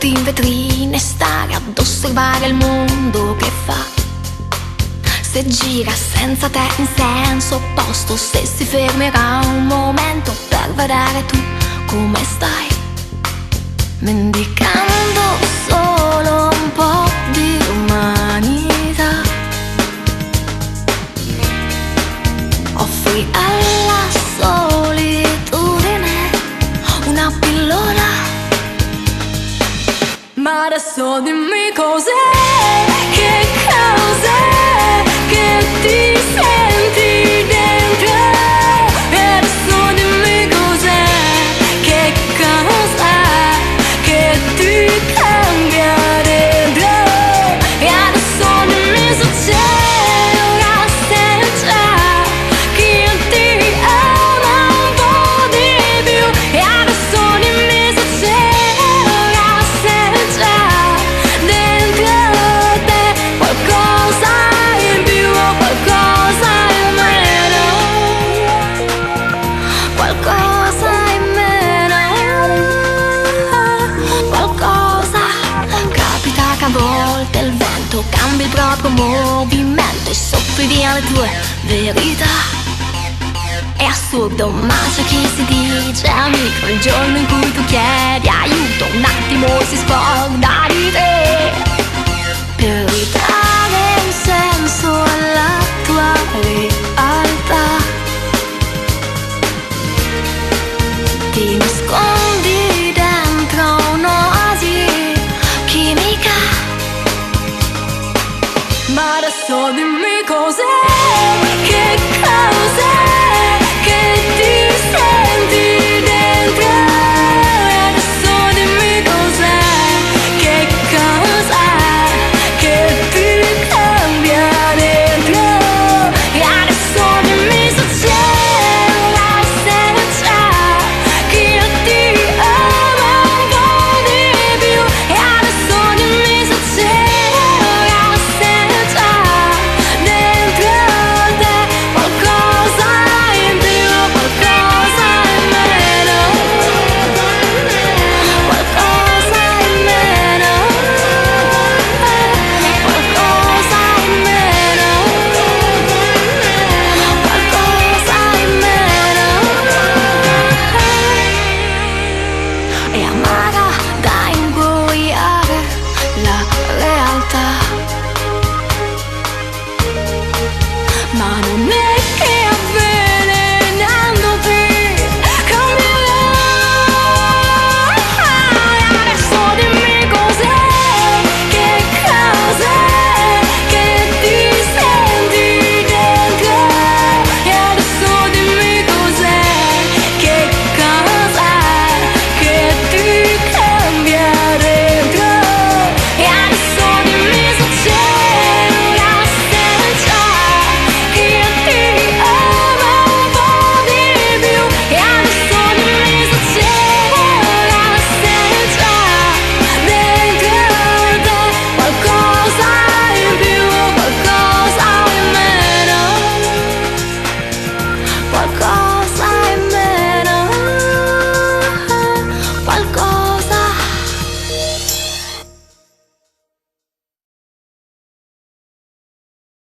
tutti in vetrina e stare ad osservare il mondo che fa. Se gira senza te in senso opposto, se si fermerà un momento per vedere tu come stai, mendicando solo un po' di umanità. Offri alla solitudine una pillola, ma adesso dimmi cos'è, che cos'è che ti senti dentro. E adesso dimmi cos'è, che cos'è che ti cambia dentro. E adesso dimmi se c'è una senza chi ti ama un po' di più. E adesso dimmi se c'è una senza dentro te, qualcosa in più o qualcosa in meno, qualcosa in meno, qualcosa. Capita che a volte il vento cambia il proprio movimento e soffri via le tue verità. È assurdo, ma c'è chi si dice amico il giorno in cui tu chiedi aiuto, un attimo si scorda di te per ridare un senso alla tua vita.